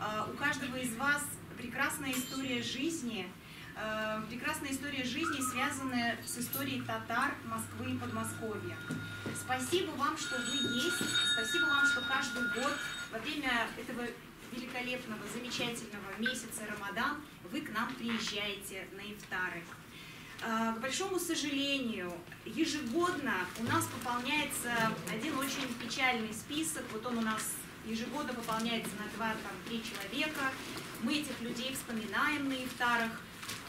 У каждого из вас прекрасная история жизни, связанная с историей татар Москвы и Подмосковья. Спасибо вам, что вы есть, спасибо вам, что каждый год во время этого великолепного, замечательного месяца Рамадан вы к нам приезжаете на ифтары. К большому сожалению, ежегодно у нас пополняется один очень печальный список. Вот он у нас ежегодно пополняется на 2-3 человека. Мы этих людей вспоминаем на ифтарах,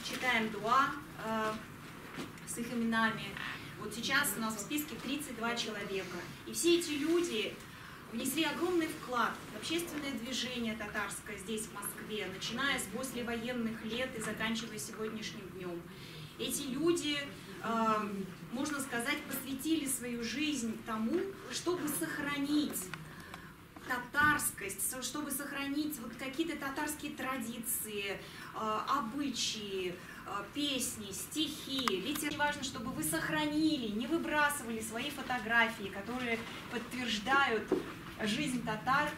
читаем дуа с их именами. Вот сейчас у нас в списке 32 человека. И все эти люди внесли огромный вклад в общественное движение татарское здесь, в Москве, начиная с послевоенных лет и заканчивая сегодняшним днем. Эти люди, можно сказать, посвятили свою жизнь тому, чтобы сохранить татарскость, чтобы сохранить вот какие-то татарские традиции, обычаи, песни, стихи. Ведь важно, чтобы вы сохранили, не выбрасывали свои фотографии, которые подтверждают жизнь татар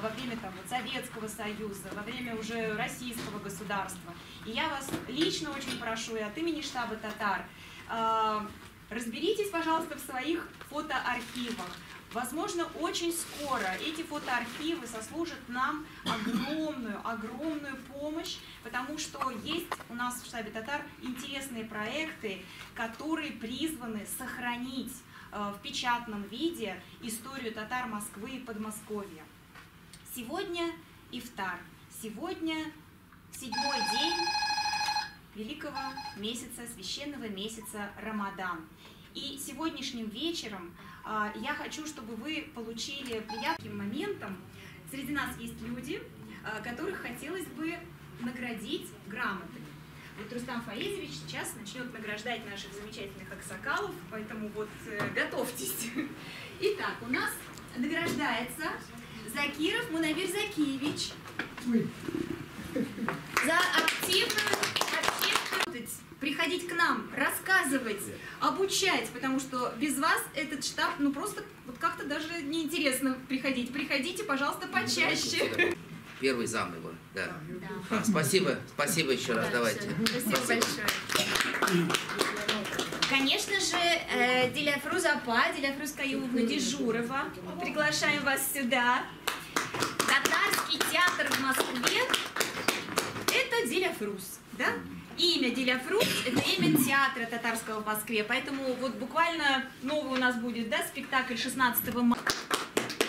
во время Советского Союза, во время уже российского государства. И я вас лично очень прошу, и от имени штаба татар, разберитесь, пожалуйста, в своих фотоархивах. Возможно, очень скоро эти фотоархивы сослужат нам огромную помощь, потому что есть у нас в штабе татар интересные проекты, которые призваны сохранить в печатном виде историю татар Москвы и Подмосковья. Сегодня ифтар. Сегодня 7-й день великого месяца, священного месяца Рамадан. И сегодняшним вечером я хочу, чтобы вы получили приятным моментом. Среди нас есть люди, которых хотелось бы наградить грамотами. Вот Рустам Фаизович сейчас начнет награждать наших замечательных аксакалов, поэтому вот готовьтесь. Итак, у нас награждается Закиров Мунавир Закиевич за активную приходить к нам, рассказывать, обучать, потому что без вас этот штаб, ну просто вот как-то даже неинтересно приходить. Приходите, пожалуйста, почаще. Первый зам его, да. Спасибо еще раз, давайте. Спасибо большое. Конечно же, Диляфруз Апа, Диляфруз Каюмовна Дежурова, приглашаем вас сюда. Татарский театр в Москве – это Диляфруз, да? Имя Диляфруз – это имя театра татарского в Москве, поэтому вот буквально новый у нас будет, да, спектакль 16 марта.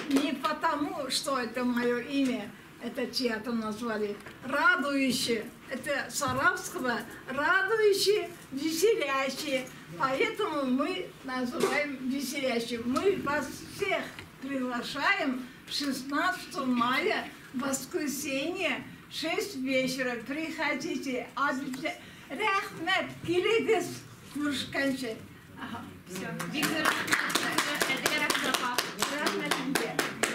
Не потому, что это мое имя, это театр назвали радующее, это с арабского радующее, веселящее, поэтому мы называем веселящим. Мы вас всех приглашаем 16 мая, воскресенье, 6 вечера. Приходите. Рахмет, килигис, мушканче. Все.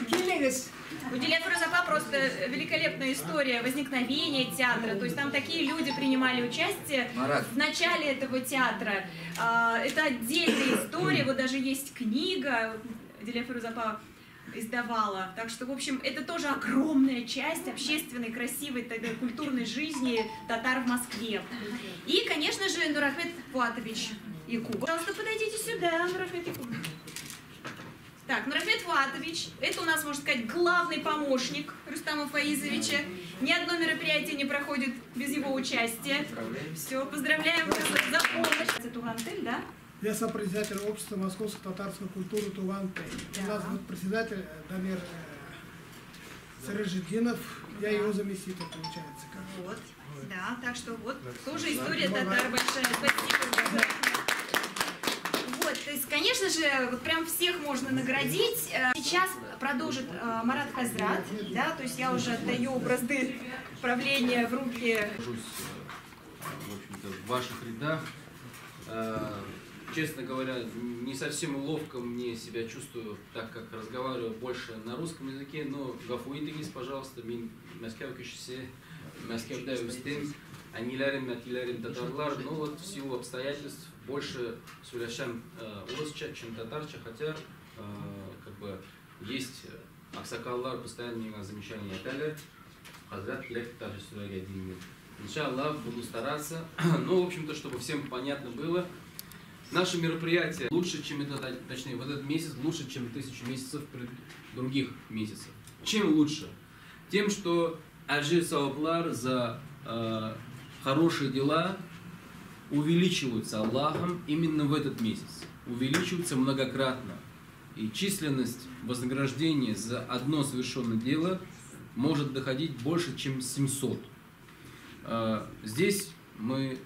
Килигис. У Диляфруз Апа просто великолепная история возникновения театра. То есть там такие люди принимали участие в начале этого театра. Это отдельная история. Вот даже есть книга. Диляфруз Апа издавала. Так что, в общем, это тоже огромная часть общественной, красивой, культурной жизни татар в Москве. И, конечно же, Нурахмет Фуатович Якубов. Пожалуйста, подойдите сюда, Нурахмет Якубов. Так, Нурахмет Фуатович, это у нас, можно сказать, главный помощник Рустама Фаизовича. Ни одно мероприятие не проходит без его участия. Все, поздравляем вас за помощь. Это Тугантель, да? Я сопредседатель общества московской татарской культуры Тугантель. У нас вот председатель Дамир Сарыжидинов, я его заместитель, получается. Вот, да, так что вот тоже история татар большая. Спасибо. Вот, то есть, конечно же, вот прям всех можно наградить. Сейчас продолжит Марат Хазрат, да, то есть я уже отдаю бразды правления в руки. В общем-то, в ваших рядах. Честно говоря, не совсем ловко мне себя чувствую, так как разговариваю больше на русском языке, но гафуитигис, пожалуйста, мин Москва кишсе, Москва дайвстин, анилярим, натилярим татарлар, но вот в силу обстоятельств больше сөйлешем орысча, чем татарча, хотя как бы есть аксакаллар постоянно замечания айтали. Хазрат Килек Таджисурага Динни. Иншаллах, буду стараться. Ну, в общем-то, чтобы всем понятно было, наше мероприятие лучше, чем это, точнее, вот этот месяц лучше, чем 1000 месяцев других месяцев. Чем лучше? Тем, что аджир саваблар за хорошие дела увеличиваются Аллахом именно в этот месяц. Увеличиваются многократно. И численность вознаграждения за одно совершенное дело может доходить больше, чем 700. Здесь мы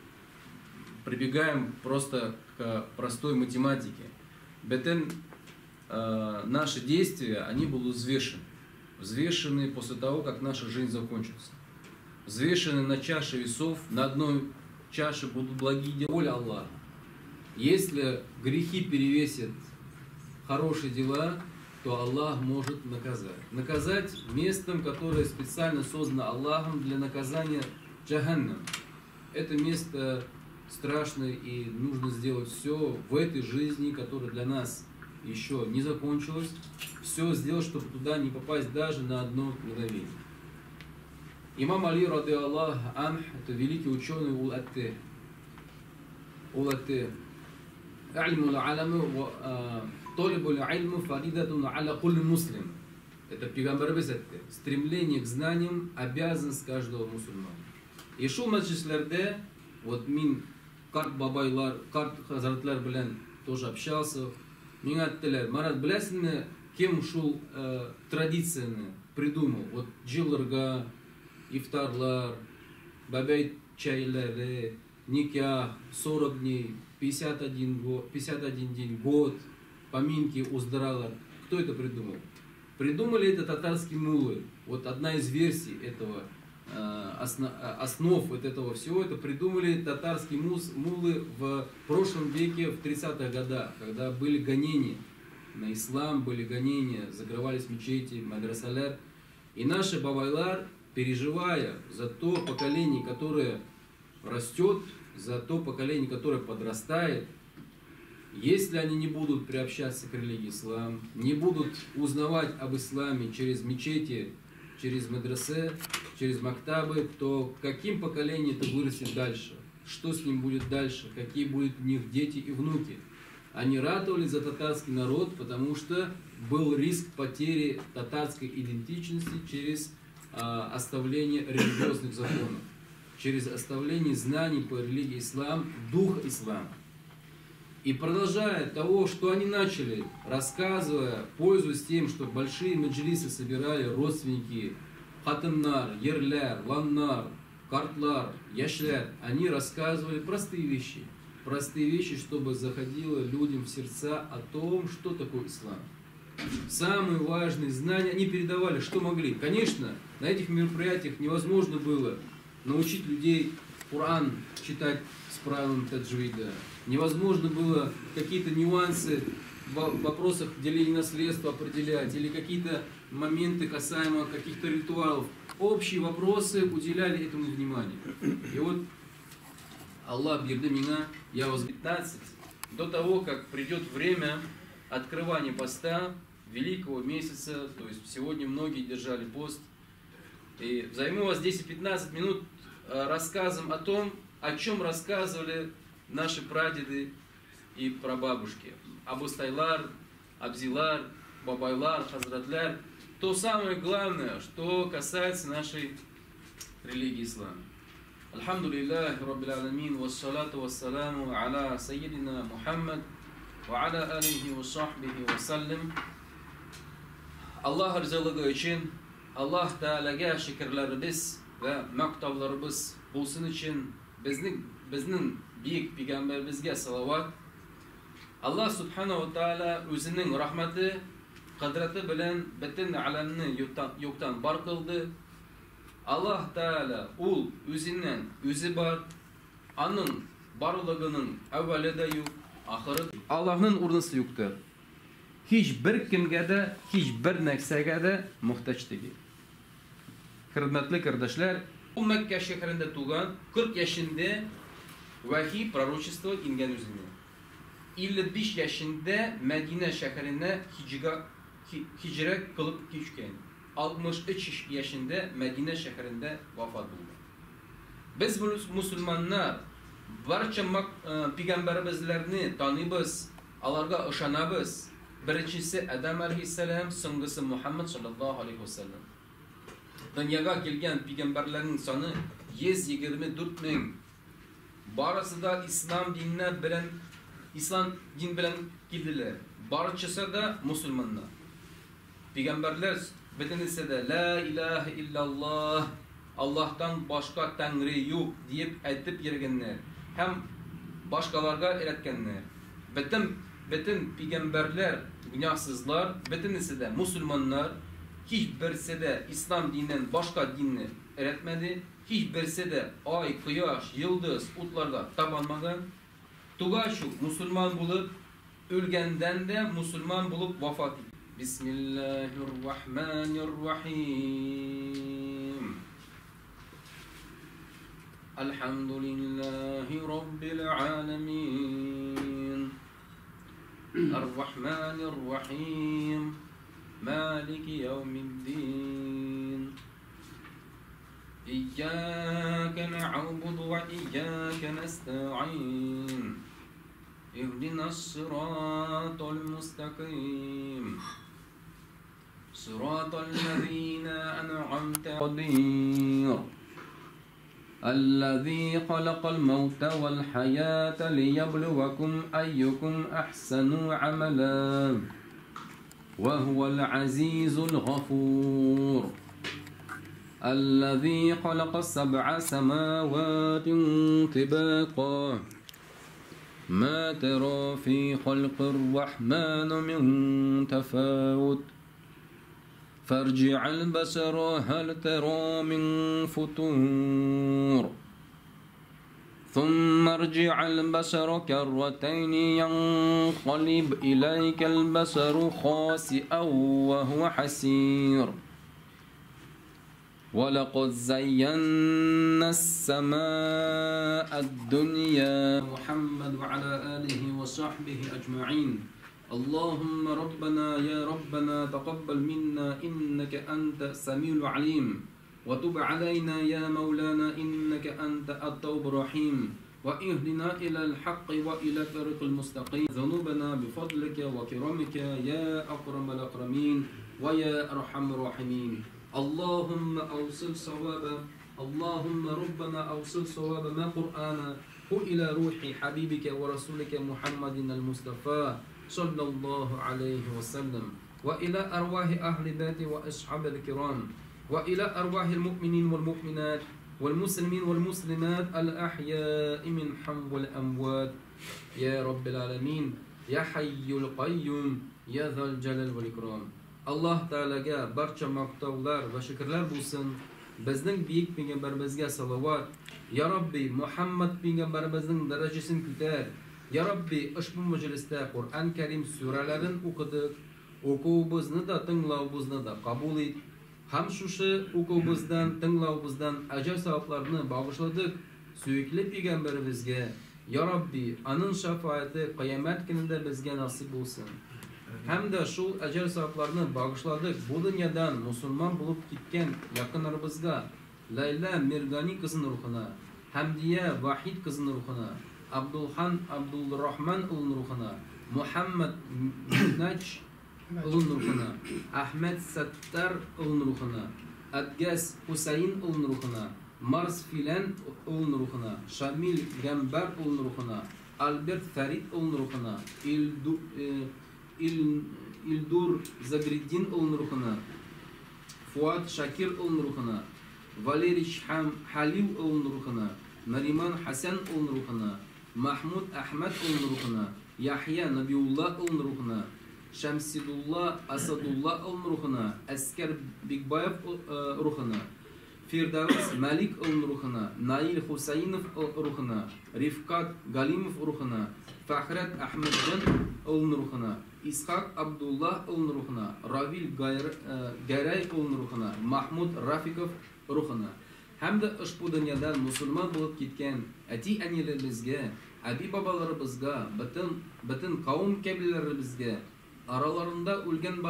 прибегаем просто к простой математике. Бетен, наши действия, они будут взвешены. Взвешены после того, как наша жизнь закончится. Взвешены на чаше весов, на одной чаше будут благие дела. Воля Аллаха. Если грехи перевесят хорошие дела, то Аллах может наказать. Наказать местом, которое специально создано Аллахом для наказания Джаханнам. Это место страшное, и нужно сделать все в этой жизни, которая для нас еще не закончилась, все сделать, чтобы туда не попасть даже на одно мгновение. Имам Али, ради Аллах, это великий ученый Ул-Атте. Ул-Атте. Это пейгамбарыбыз айтты. Стремление к знаниям обязанность каждого мусульмана. И шул маджлислерде, вот мин карт бабайлар, карт хазратлар белән тоже общался. Миңа айттылар, Марат, беләсеңме, кем шул традицияны придумал? Вот җылларга, ифтарлар, бабай чайлары, никях, 40 дней, 51 день, год, поминки, уздыралар. Кто это придумал? Придумали это татарские муллы. Вот одна из версий этого, основ вот этого всего, это придумали татарские муллы в прошлом веке, в 30-х годах, когда были гонения на ислам, были гонения, закрывались мечети, мадрасалер. И наши бабайлар, переживая за то поколение, которое растет, за то поколение, которое подрастает, если они не будут приобщаться к религии ислам, не будут узнавать об исламе через мечети, через медресе, через мактабы, то каким поколением это вырастет дальше? Что с ним будет дальше? Какие будут у них дети и внуки? Они ратовали за татарский народ, потому что был риск потери татарской идентичности через оставление религиозных законов, через оставление знаний по религии ислам, духа ислама. И продолжая того, что они начали, рассказывая, пользуясь тем, что большие маджлисы собирали родственники хатыннар, ерлер, ланнар, картлар, яшлер, они рассказывали простые вещи, чтобы заходило людям в сердца о том, что такое ислам. Самые важные знания они передавали, что могли. Конечно, на этих мероприятиях невозможно было научить людей Коран читать с правилами таджвида. Невозможно было какие-то нюансы в вопросах деления наследства определять или какие-то моменты касаемо каких-то ритуалов. Общие вопросы уделяли этому внимание. И вот Аллах бирды меня, я вас 15, до того, как придет время открывания поста великого месяца, то есть сегодня многие держали пост. И займу вас 10-15 минут рассказом о том, о чем рассказывали наши прадеды и прабабушки. Абустайлар, Абзилар, Бабайлар, Хазратляр. То самое главное, что касается нашей религии ислама. Алхамдулиллах, Раббил Аламин, вассалату вассаламу аля сайидина Мухаммад, ва аля алихи ва сахбихи вассалям. Аллах ризалыгы için, Allah Teala'ga şükürlerimiz ve maktavlarımız bulsun için bizning buyuk peygamberimizga salavat. Allah subhanahu wa ta'ala o'zining rahmati, qudrati bilan butun alamni yo'qdan bor qildi. Allah Teala ul o'zidan o'zi bor. Onun barligining avvalida yo'q, oxirida. Allohning o'rnisi yo'qdir. Hiçbir kimga de, hiçbir narsaga de muhtoj değil. Hürmetli kardeşler, bu Mekke şehrinde tuğan 40 yaşında vahiy prorочество ingen üzerine. 55 yaşında Medine şehrine hicret kılıp geçken. 63 yaşında Medine şehrinde vefat buldu. Biz Müslümanlar barcha peygamberimizlerini tanıyız, onlarga ışanabız. Birincisi Adam aleyhisselam, so'nggisi Muhammed sallallahu aleyhi ve sellem. Dunyoga kelgan peygamberlerin soni 124 ming. Barisi da islom din bilan keldilar. Barchasi da musulmonlar. Peygamberler bitinisi de la ilahe illallah, Allah'tan başka Tanrı yok deyip aytib yurganlar. Hem başkalarga öğretkenler. Bütün peygamberler günahsızlar, bitinisi de musulmonlar. Hiçbirisi de İslam dininden başka dinini öğretmedi. Hiçbirisi de ay, kıyaş, yıldız, utlarga tabanmagan. Tuga şu Müslüman bulup ölgenden de Müslüman bulup vefat etti. Bismillahirrahmanirrahim. Elhamdülillahi Rabbil alemin. Errahmanirrahim. مالك يوم الدين إياك نعبد وإياك نستعين اهدنا الصراط المستقيم صراط الذين أنعمت عليهم الذي خلق الموت والحياة ليبلوكم أيكم أحسن عملا وهو العزيز الغفور الذي خلق 7 سماوات طباقا ما ترى في خلق الرحمن من تفاوت فارجع البصر هل ترى من فطور ثم ارجع البصر كرتين ينقلب إليك البصر خاسئا وهو حسير ولقد زينا السماء الدنيا محمد وعلى آله وصحبه أجمعين اللهم ربنا يا ربنا تقبل منا إنك أنت السميع العليم وتب علينا يا مولانا إنك أنت التواب الرحيم وإهدنا إلى الحق وإلى الطريق المستقيم ذنوبنا بفضلك وكرمك يا أكرم الأكرمين ويا أرحم الراحمين اللهم أوصل صوابا اللهم ربنا أوصل صواب ما قرآنا إلى روح حبيبك ورسولك محمد المصطفى صلى الله عليه وسلم وإلى أرواح أهل بيته وأصحاب الكرام وإلى أرواح المؤمنين والمؤمنات والمسلمين والمسلمات الأحياء منهم والأموات يا رب العالمين يا حي القيوم يا ذا الجلال والإكرام الله تعالى barcha maqtovlar va shukrlar bo'lsin. Bizning buyuk payg'ambarimizga salovat. Ya Rabbi Muhammad payg'ambarimizning darajasini ko'tar. Ya Rabbi ushbu majlisda Qur'on Karim suralarini o'qidik. O'quvimizni da tinglovimizni da qabul et. Ham shu o'quvimizdan, tinglovimizdan ajr savoblarini bag'ishladik. Suyukli payg'ambarimizga Ya Rabbi aning shafoati qiyomat kunida bizga nasib bo'lsin. Hamda şu ajr savoblarini bag'ishladik. Bu dunyodan musulmon bo'lib ketgan yaqinlarimizga Layla Mirgani qizining ruhina, Hamdiya Vahid qizining ruhina, Abdulhan Abdulrahman o'g'lining ruhina, Muhammad Minaj o'g'lining ruhina, Ahmed Sattar o'g'lining ruhina, Adgas Husayn o'g'lining ruhina, Mars Filan o'g'lining ruhina, Shamil Gambar o'g'lining ruhina, Albert Farid o'g'lining ruhina, İldur Zagriddin o'g'lining ruhina, Fuat Shakir o'g'lining ruhina, Valeri Haliv o'g'lining ruhina, Nariman Hasan o'g'lining ruhina, Mahmud Ahmad o'g'lining ruhina, Yahya Nabiyullah o'g'lining ruhina, Shamsidullah Asadullah o'g'lining ruhina, Askar Bigbayev ruhina, Firdavs Malik o'g'lining ruhina, Nail Husaynov ruhina, Rifqat Galimov ruhina, Fahrat Ahmadjon o'g'lining ruhina, İshaq Abdullah o'g'lining ruhina, Ravil Garay o'g'lining ruhina, Mahmud Rafiqov ruhina. Hamda ushbu dunyodan musulmon bo'lib ketgan ati-analarimizga, abi bobolarimizga, butun qavm kabilalarimizga Aralarında ölgen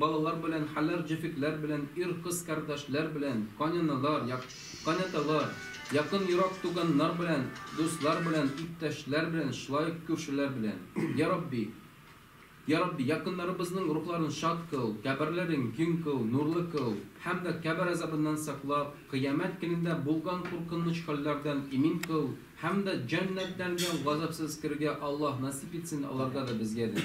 balalar bilen, haller cefikler bilen, kız kardeşler bilen, kanınalar, kanatalar, yakın yurak tuganlar bilen, dostlar bilen, iptaşlar bilen, şlayık kürşüler bilen. Ya Rabbi, yakınlarımızın ruhlarını şad kıl, kaberlerin gün kıl, nurlu kıl, hem de kaber azabından saklap, kıyamet gününde bulgan korkunç hallerden emin kıl, hem de cennetten gazapsız kirge Allah nasip etsin, alarga da bizge de.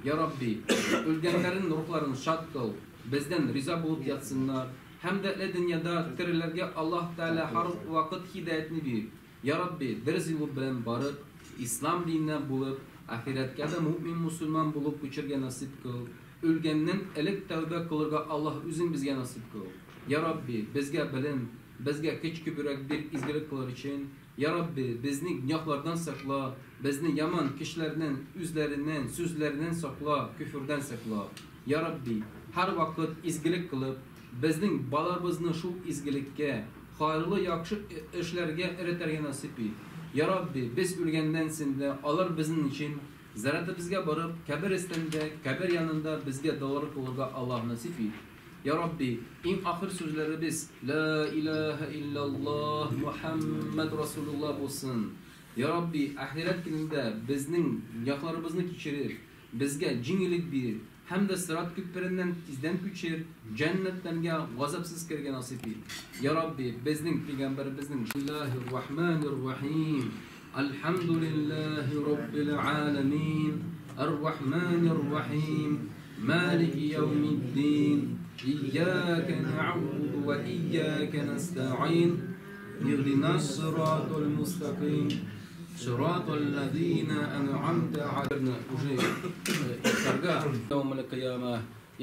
Ya Rabbi, ölgenlerin ruhlarını şad kıl, bizden riza bulup yatsınlar, hem de dünyada tirilerge Allah Teala her vakit hidayetini bir. Ya Rabbi, deriz yolu bilen barıp, İslam dinine bulup, ahiretke de mümin musulman bulup geçirge nasip kıl. Ölgenden elek tövbe kılırga Allah üzün bizge nasip kıl. Ya Rabbi, bizge bilim, bizge küçük bürek bir izgilik kılır için. Ya Rabbi, bizni günahlardan sakla, bizni yaman kişilerden, üzlerinden, sözlerinden sakla, küfürden sakla. Ya Rabbi, her vakit izgilik kılıp, bizning balarımızını şu izgilikке, hayırlı yakşı işlerge ereterge nasip et. Ya Rabbi, biz ölgenden sinde alır bizim için, zarata bizge barıp, kabir istende, kabir yanında bizge doğru kılırga Allah nasip et. Ya Rabbi, en ahir sözleri biz, La ilahe illallah Muhammed Resulullah olsun. Ya Rabbi, ahiret gününde bizning yaklarımızını geçirir, bizge cinilik bir, hem de sırat küperinden izden küçür, cennetten gazapsız kirge nasip et. Ya Rabbi, bizning peygamberimizning Bismillahirrahmanirrahim. Elhamdülillahi Rabbil alemin. Errahmanirrahim. Maliki yevmiddin. İyyâke na'budu ve iyyâke nesta'in. İhdinas sıratul mustakim. صراط الذين أنعمت عليهم يوم القيامة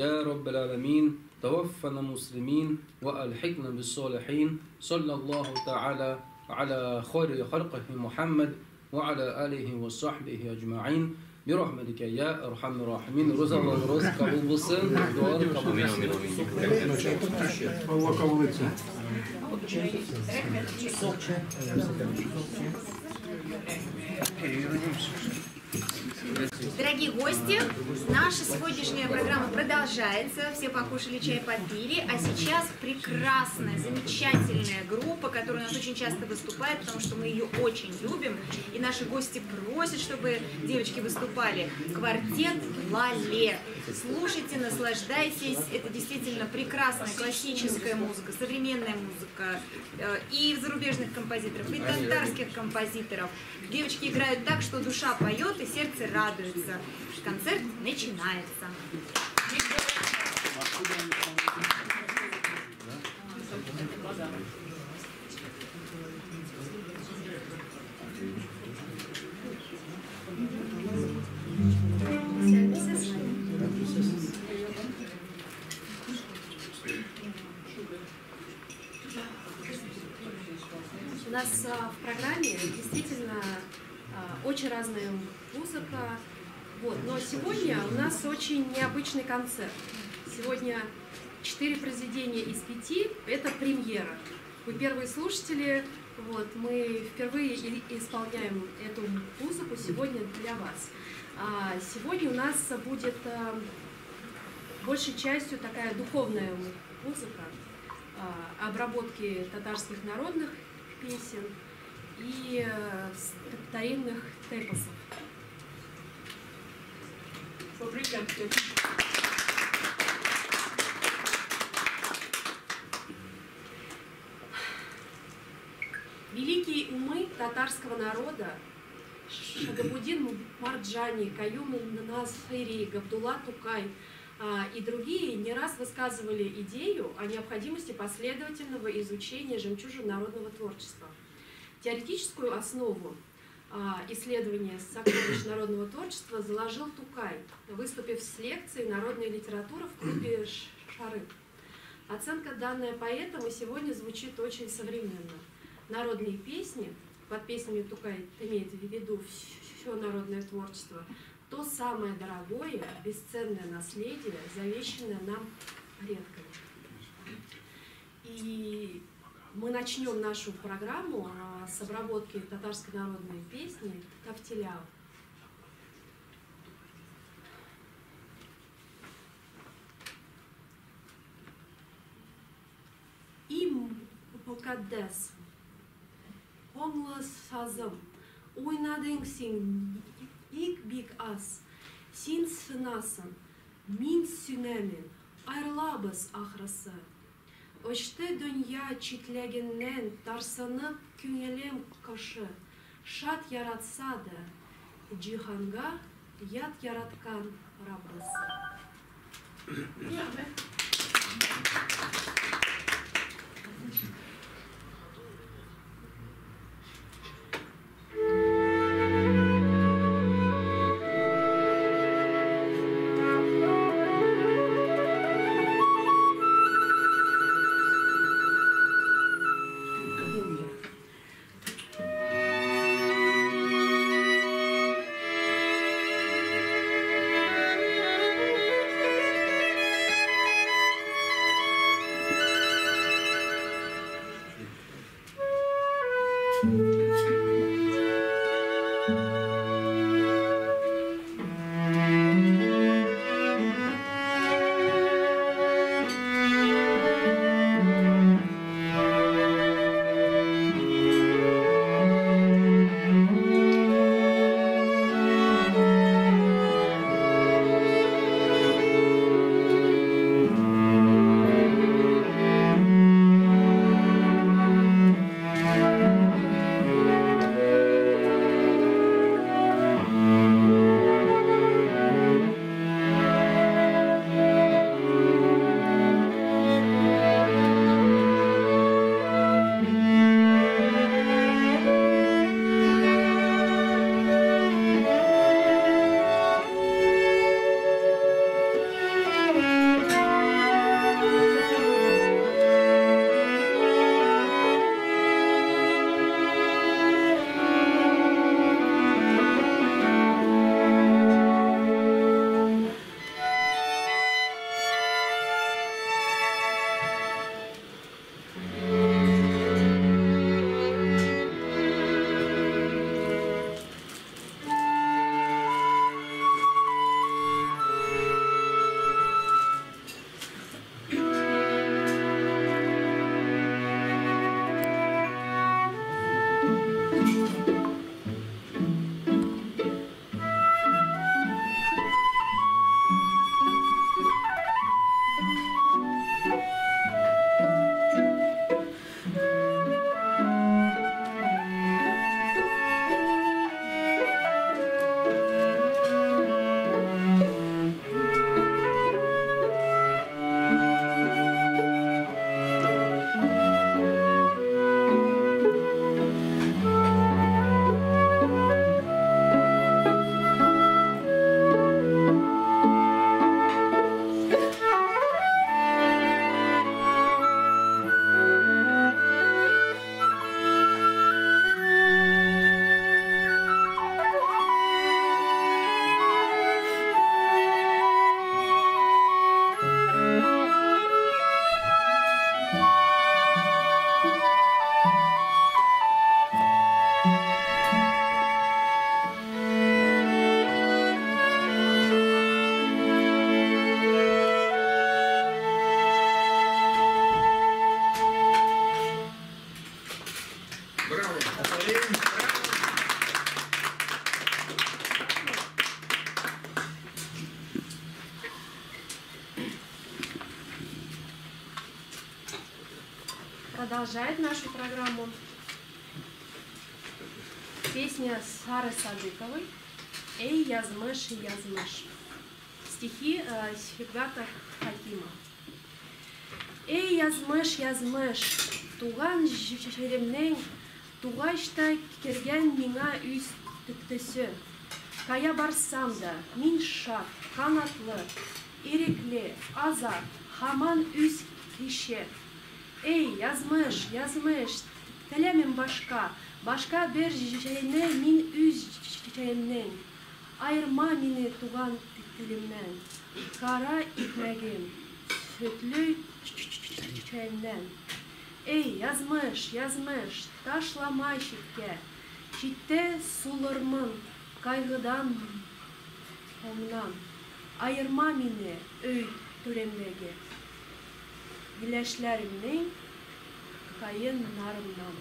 يا رب العالمين توفنا مسلمين وألحقنا بالصالحين صلى الله تعالى على خير خلقه محمد وعلى آله وصحبه أجمعين برحمتك يا أرحم الراحمين رزق الله رزق قبول بصن دعاء قبول Allah kabul etsin. Дорогие гости, наша сегодняшняя программа продолжается. Все покушали чай, попили. А сейчас прекрасная, замечательная группа, которая у нас очень часто выступает, потому что мы ее очень любим. И наши гости просят, чтобы девочки выступали. Квартет «Лале». Слушайте, наслаждайтесь. Это действительно прекрасная классическая музыка, современная музыка. И зарубежных композиторов, и татарских композиторов. Девочки играют так, что душа поет и сердце радуется. Концерт начинается. У нас в программе действительно очень разная музыка, но сегодня у нас очень необычный концерт. Сегодня 4 произведения из 5, это премьера. Вы первые слушатели, мы впервые исполняем эту музыку сегодня для вас. Сегодня у нас будет большей частью такая духовная музыка, обработки татарских народных песен и старинных тепосов. Великие умы татарского народа Шагабудин Марджани, Каюм Насыри, Габдулла Тукай и другие не раз высказывали идею о необходимости последовательного изучения жемчужин народного творчества. Теоретическую основу исследования сокровищ народного творчества заложил Тукай, выступив с лекцией «Народная литература» в клубе «Шары». Оценка, данная поэтом, и сегодня звучит очень современно. Народные песни, под песнями Тукай имеет в виду все народное творчество, то самое дорогое, бесценное наследие, завещанное нам предками. И мы начнем нашу программу с обработки татарской народной песни «Тафтиляу». mukaddes. Onlu sazım, oynadın sen bik az. Sen sınasın, min sünemin, ayrılabız ahırısı. Açtı dünya çitleginden tarsınıp künyelim kaşı. Şat yaratsa da cihanga yat yaratkan Rabbisi. Продолжает нашу программу песня Сары Садыковой «Эй, язмыш, язмыш». Стихи Сибгата Хакима. «Эй, язмыш, язмыш, туған жерімнен, туғашта керген миңа үз түктісі. Кая барсам да, мин шат, канатлы, ирекле, азат, хаман үз кеше. Эй, язмыш, язмыш, телемем башка бер жейне мин үз жейнен. Айырма мине туган телемнен, кара икмәгем, сөтле чәйнен. Эй, язмыш, язмыш, ташламай читкә, читтә сулырмын, кайгыдан, омнан. Айырма мине өй түремдәге. Гиләшләремнең кайын нарыннам.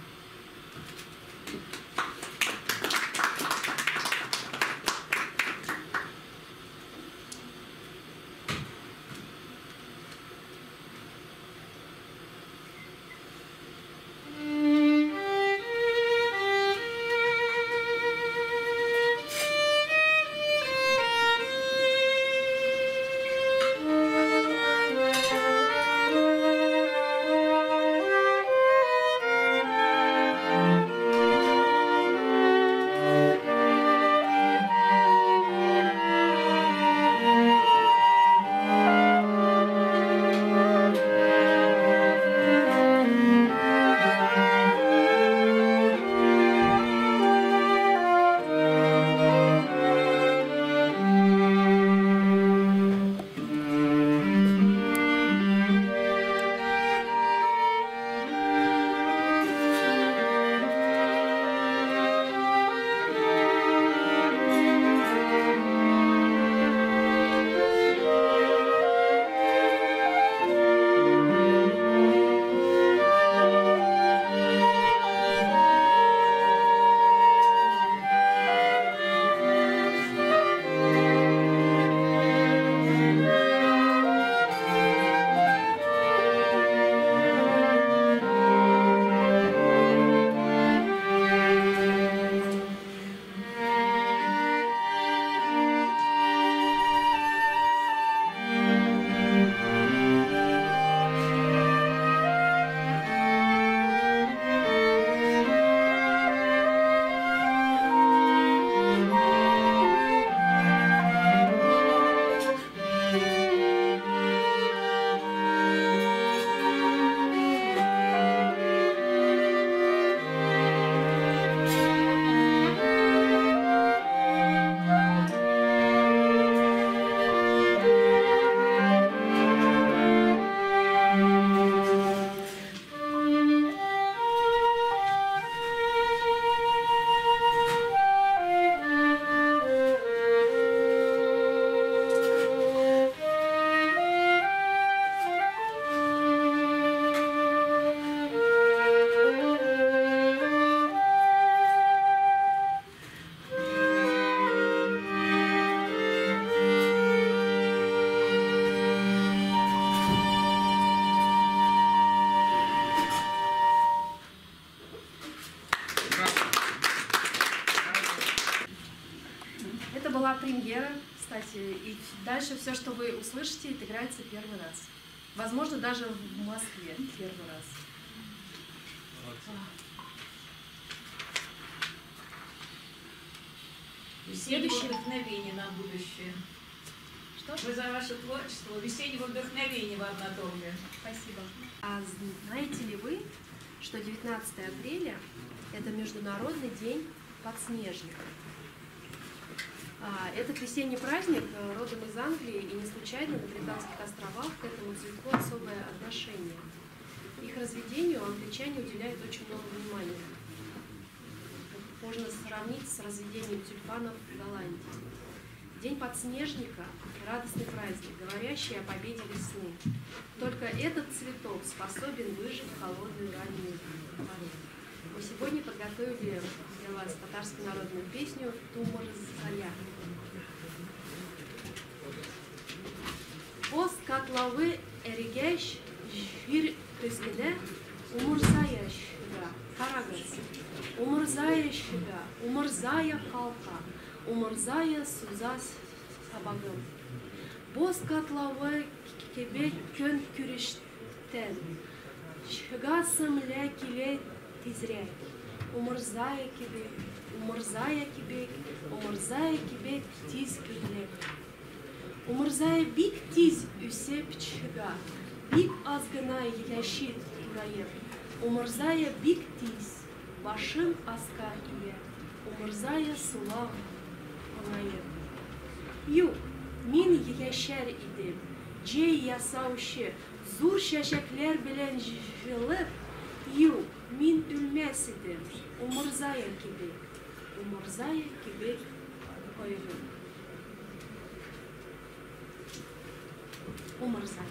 Это была премьера, кстати, и дальше все, что вы услышите, это играется первый раз. Возможно, даже в Москве первый раз. Следующее вдохновение на будущее. Что? Вы за ваше творчество, весеннего вдохновения в Однотомье. Спасибо. А знаете ли вы, что 19 апреля – это Международный день подснежника? Этот весенний праздник родом из Англии, и не случайно на Британских островах к этому цветку особое отношение. Их разведению англичане уделяют очень много внимания. Можно сравнить с разведением тюльпанов в Голландии. День подснежника – радостный праздник, говорящий о победе весны. Только этот цветок способен выжить в холодную раннюю пору. Мы сегодня подготовили для вас татарскую народную песню «Тумырзая». Боз котловы эригеш жир көзгеде умырзая шыга, карагыз. Умырзая шыга, умырзая халка, умырзая суза сабагым. Боз котловы кебек көн күрештен, шыгасым ләкиле тизрәк. Умырзая кебек, умырзая кебек, умырзая кебек тиз кебек. Умырзая бик тиз үсеп чыга, бик аз гына яшит турайып. Умырзая бик тиз, башын аска ие, умырзая сулап оңайып. Юк, мин яшәр идем, җәй ясаучы, зур чәчәкләр белән җылып. Юк, мин үлмәс идем, умырзая кебек кайгым. Умырзая.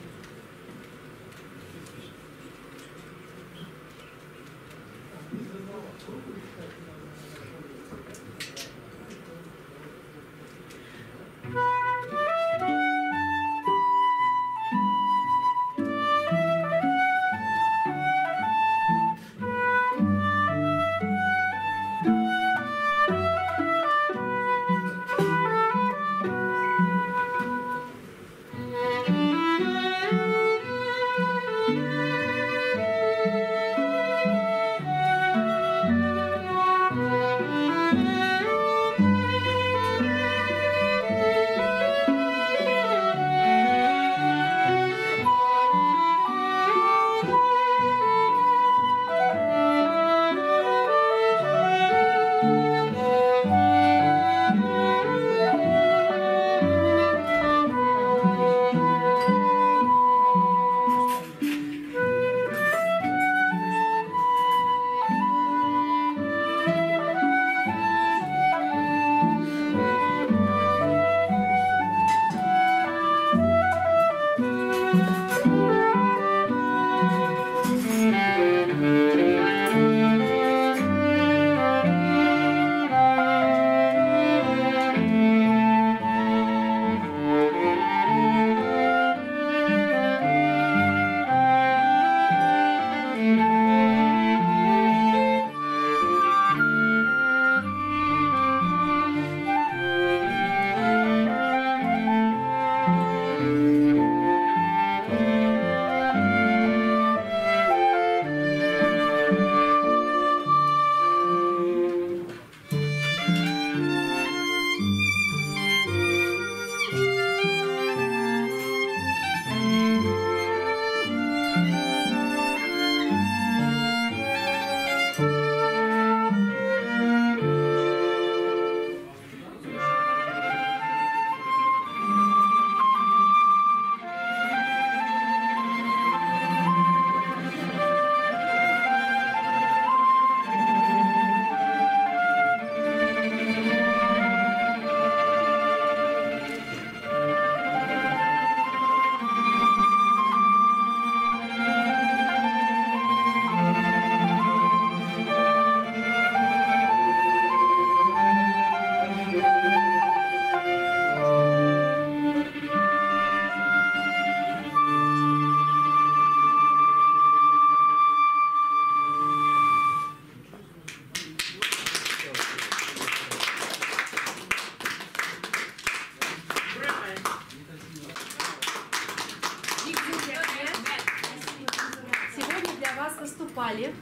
выступали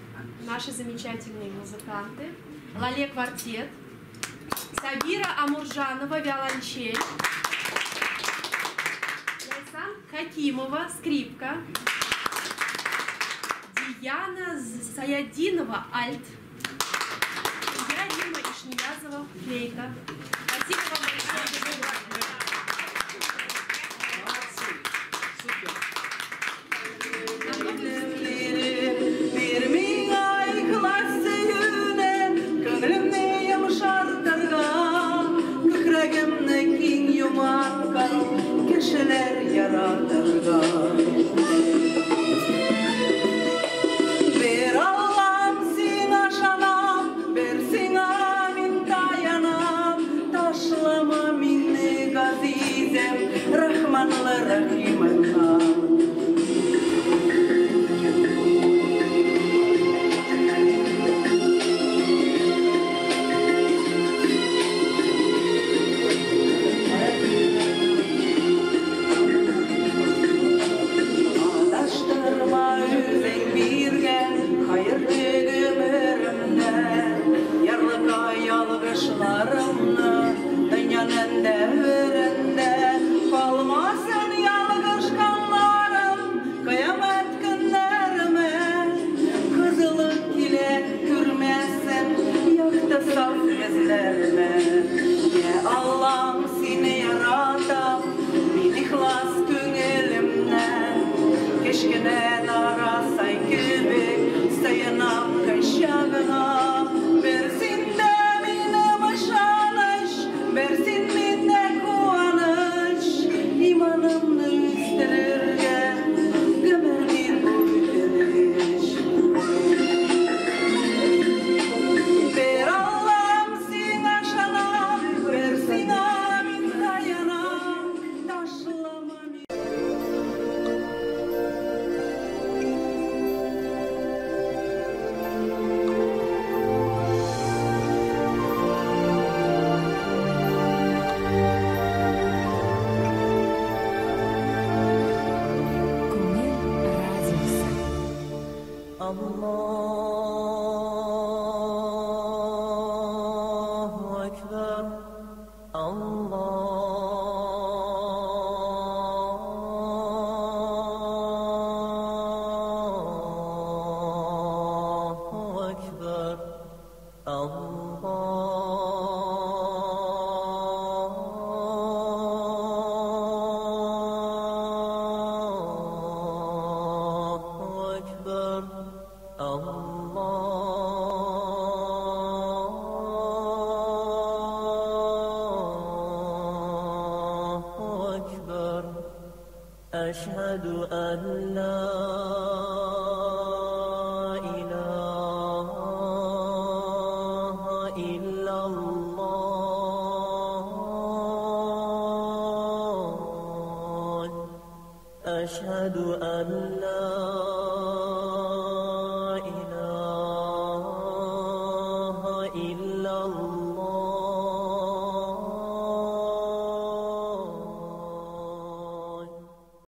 наши замечательные музыканты. Лале квартет, Сабира Амуржанова виолончель, Лайсан Хакимова скрипка, Диана Заядинова альт, я Рима Ишниязова флейта. Спасибо вам большое. Kişiler yaratırlar. Bir Allah'ım sina şanam, bir sina min dayanam, taşlama minni gazizem, Rahmanlı Rahimullah. أشهد أن لا إله إلا الله أشهد أن لا